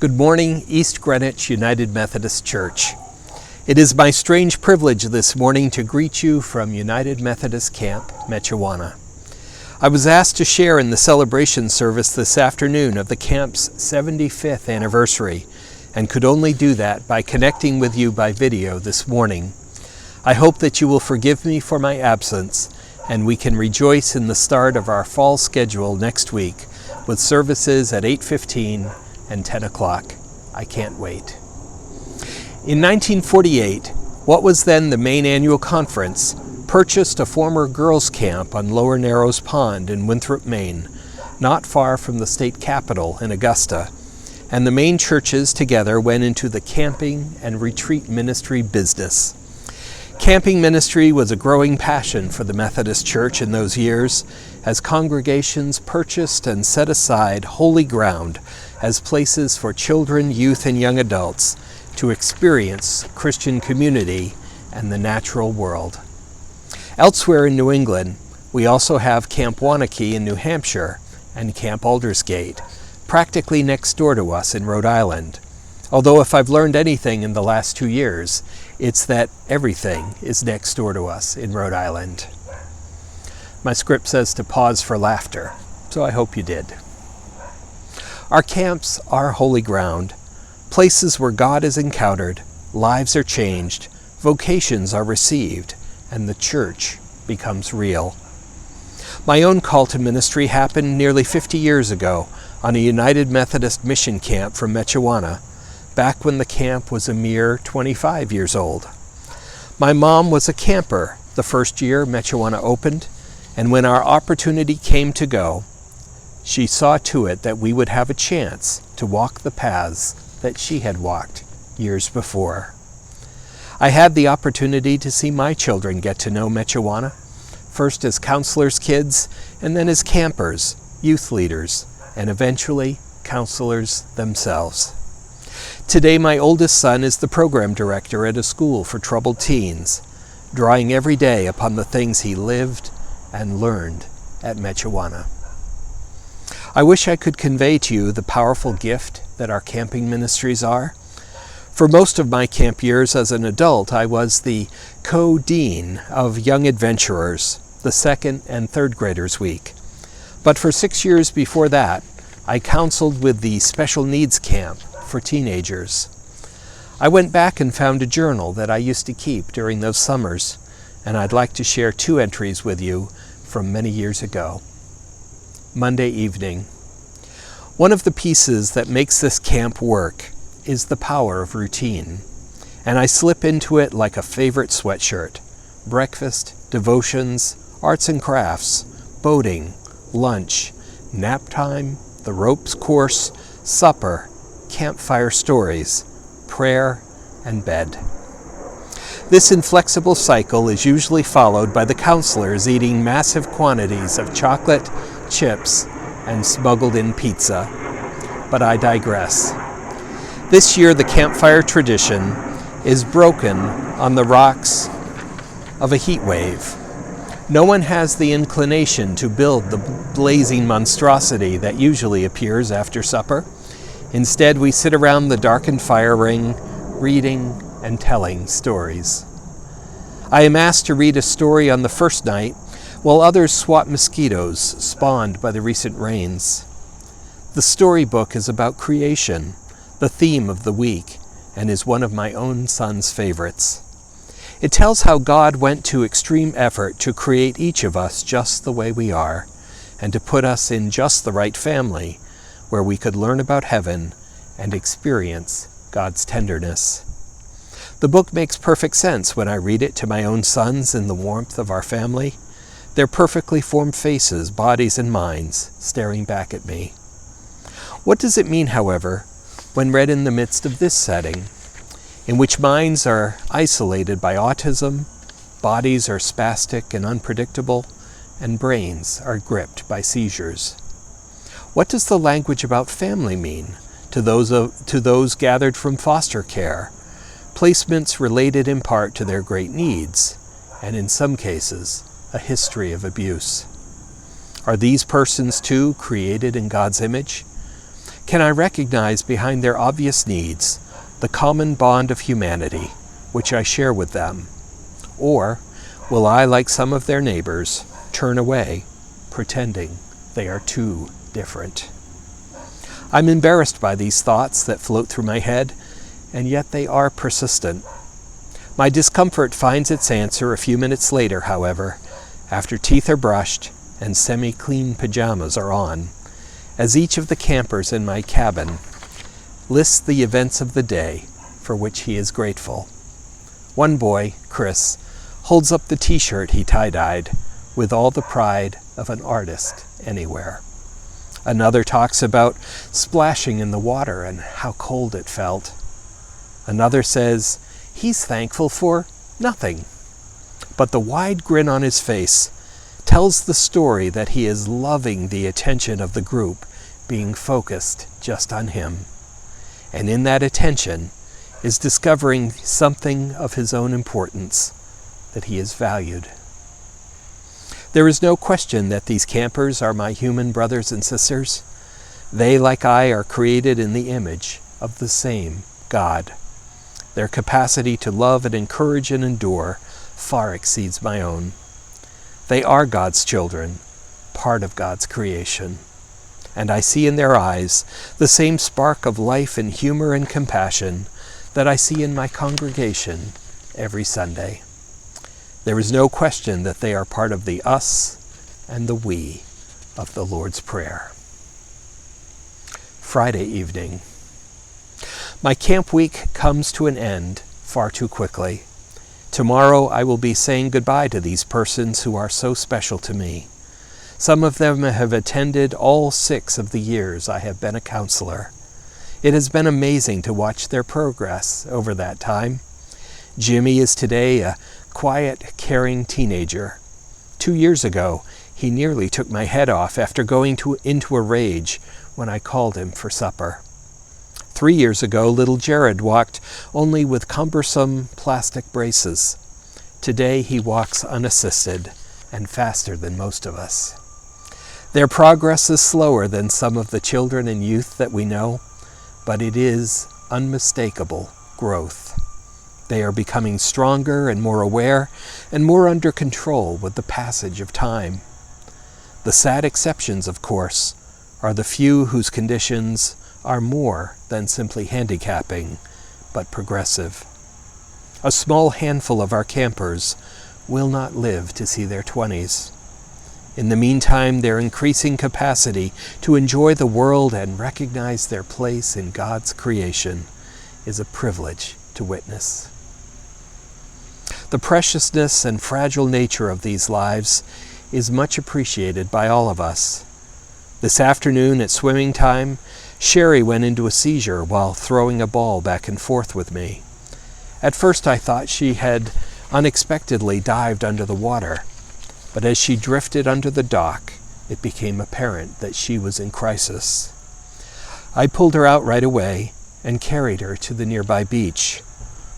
Good morning, East Greenwich United Methodist Church. It is my strange privilege this morning to greet you from United Methodist Camp, Mechuwana. I was asked to share in the celebration service this afternoon of the camp's 75th anniversary, and could only do that by connecting with you by video this morning. I hope that you will forgive me for my absence, and we can rejoice in the start of our fall schedule next week with services at 8:15 and 10 o'clock. I can't wait. In 1948, what was then the Maine Annual Conference purchased a former girls' camp on Lower Narrows Pond in Winthrop, Maine, not far from the state capitol in Augusta, and the Maine churches together went into the camping and retreat ministry business. Camping ministry was a growing passion for the Methodist Church in those years, as congregations purchased and set aside holy ground as places for children, youth, and young adults to experience Christian community and the natural world. Elsewhere in New England, we also have Camp Wanakee in New Hampshire and Camp Aldersgate, practically next door to us in Rhode Island. Although if I've learned anything in the last 2 years, it's that everything is next door to us in Rhode Island. My script says to pause for laughter, so I hope you did. Our camps are holy ground, places where God is encountered, lives are changed, vocations are received, and the church becomes real. My own call to ministry happened nearly 50 years ago on a United Methodist mission camp from Mechuwana, back when the camp was a mere 25 years old. My mom was a camper the first year Mechuwana opened, and when our opportunity came to go, she saw to it that we would have a chance to walk the paths that she had walked years before. I had the opportunity to see my children get to know Mechuwana, first as counselors' kids, and then as campers, youth leaders, and eventually counselors themselves. Today, my oldest son is the program director at a school for troubled teens, drawing every day upon the things he lived and learned at Mechuwana. I wish I could convey to you the powerful gift that our camping ministries are. For most of my camp years as an adult, I was the co-dean of Young Adventurers, the second and third graders week. But for 6 years before that, I counseled with the special needs camp for teenagers. I went back and found a journal that I used to keep during those summers, and I'd like to share 2 entries with you from many years ago. Monday evening. One of the pieces that makes this camp work is the power of routine, and I slip into it like a favorite sweatshirt. Breakfast, devotions, arts and crafts, boating, lunch, nap time, the ropes course, supper, campfire stories, prayer, and bed. This inflexible cycle is usually followed by the counselors eating massive quantities of chocolate, chips, and smuggled-in pizza. But I digress. This year, the campfire tradition is broken on the rocks of a heat wave. No one has the inclination to build the blazing monstrosity that usually appears after supper. Instead, we sit around the darkened fire ring, reading and telling stories. I am asked to read a story on the first night, while others swat mosquitoes spawned by the recent rains. The storybook is about creation, the theme of the week, and is one of my own son's favorites. It tells how God went to extreme effort to create each of us just the way we are, and to put us in just the right family, where we could learn about heaven and experience God's tenderness. The book makes perfect sense when I read it to my own sons in the warmth of our family, their perfectly formed faces, bodies, and minds staring back at me. What does it mean, however, when read in the midst of this setting, in which minds are isolated by autism, bodies are spastic and unpredictable, and brains are gripped by seizures? What does the language about family mean to those gathered from foster care, placements related in part to their great needs, and in some cases, a history of abuse? Are these persons too created in God's image? Can I recognize behind their obvious needs the common bond of humanity which I share with them? Or will I, like some of their neighbors, turn away, pretending they are too different? I'm embarrassed by these thoughts that float through my head, and yet they are persistent. My discomfort finds its answer a few minutes later, however, after teeth are brushed and semi-clean pajamas are on, as each of the campers in my cabin lists the events of the day for which he is grateful. One boy, Chris, holds up the t-shirt he tie-dyed with all the pride of an artist anywhere. Another talks about splashing in the water and how cold it felt. Another says he's thankful for nothing, but the wide grin on his face tells the story that he is loving the attention of the group being focused just on him. And in that attention is discovering something of his own importance, that he is valued. There is no question that these campers are my human brothers and sisters. They, like I, are created in the image of the same God. Their capacity to love and encourage and endure far exceeds my own. They are God's children, part of God's creation. And I see in their eyes the same spark of life and humor and compassion that I see in my congregation every Sunday. There is no question that they are part of the us and the we of the Lord's Prayer. Friday evening. My camp week comes to an end far too quickly. Tomorrow I will be saying goodbye to these persons who are so special to me. Some of them have attended all 6 of the years I have been a counselor. It has been amazing to watch their progress over that time. Jimmy is today a quiet, caring teenager. 2 years ago, he nearly took my head off after going into a rage when I called him for supper. 3 years ago, little Jared walked only with cumbersome plastic braces. Today, he walks unassisted and faster than most of us. Their progress is slower than some of the children and youth that we know, but it is unmistakable growth. They are becoming stronger and more aware and more under control with the passage of time. The sad exceptions, of course, are the few whose conditions are more than simply handicapping, but progressive. A small handful of our campers will not live to see their 20s. In the meantime, their increasing capacity to enjoy the world and recognize their place in God's creation is a privilege to witness. The preciousness and fragile nature of these lives is much appreciated by all of us. This afternoon at swimming time, Sherry went into a seizure while throwing a ball back and forth with me. At first I thought she had unexpectedly dived under the water, but as she drifted under the dock, it became apparent that she was in crisis. I pulled her out right away and carried her to the nearby beach.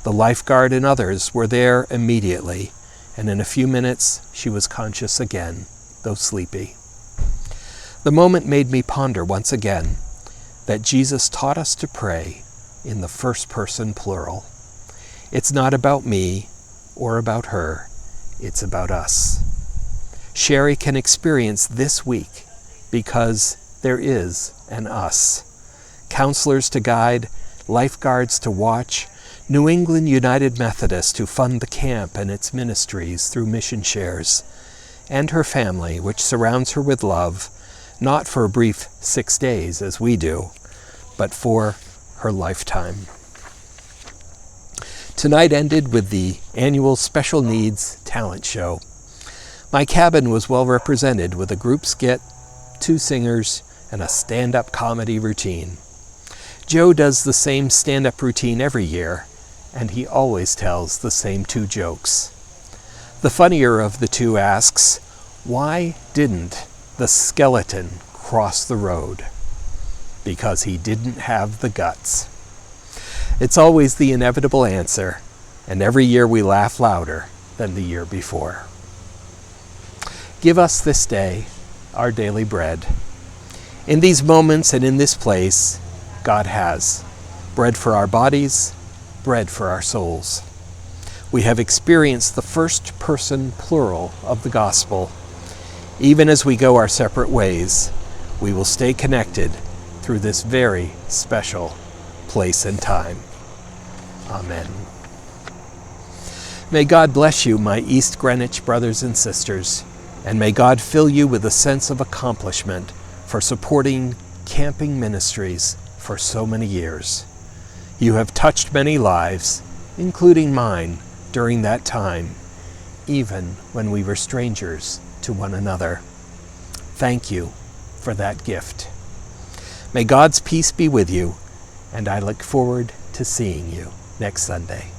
The lifeguard and others were there immediately, and in a few minutes she was conscious again, though sleepy. The moment made me ponder once again that Jesus taught us to pray in the first person plural. It's not about me or about her, it's about us. Sherry can experience this week because there is an us. Counselors to guide, lifeguards to watch, New England United Methodist to fund the camp and its ministries through mission shares, and her family, which surrounds her with love, not for a brief 6 days as we do, but for her lifetime. Tonight ended with the annual Special Needs Talent Show. My cabin was well represented with a group skit, 2 singers, and a stand-up comedy routine. Joe does the same stand-up routine every year, and he always tells the same 2 jokes. The funnier of the 2 asks, "Why didn't the skeleton cross the road?" Because he didn't have the guts. It's always the inevitable answer, and every year we laugh louder than the year before. Give us this day our daily bread. In these moments and in this place, God has bread for our bodies, bread for our souls. We have experienced the first person plural of the gospel. Even as we go our separate ways, we will stay connected through this very special place and time. Amen. May God bless you, my East Greenwich brothers and sisters, and may God fill you with a sense of accomplishment for supporting camping ministries for so many years. You have touched many lives, including mine, during that time, even when we were strangers to one another. Thank you for that gift. May God's peace be with you, and I look forward to seeing you next Sunday.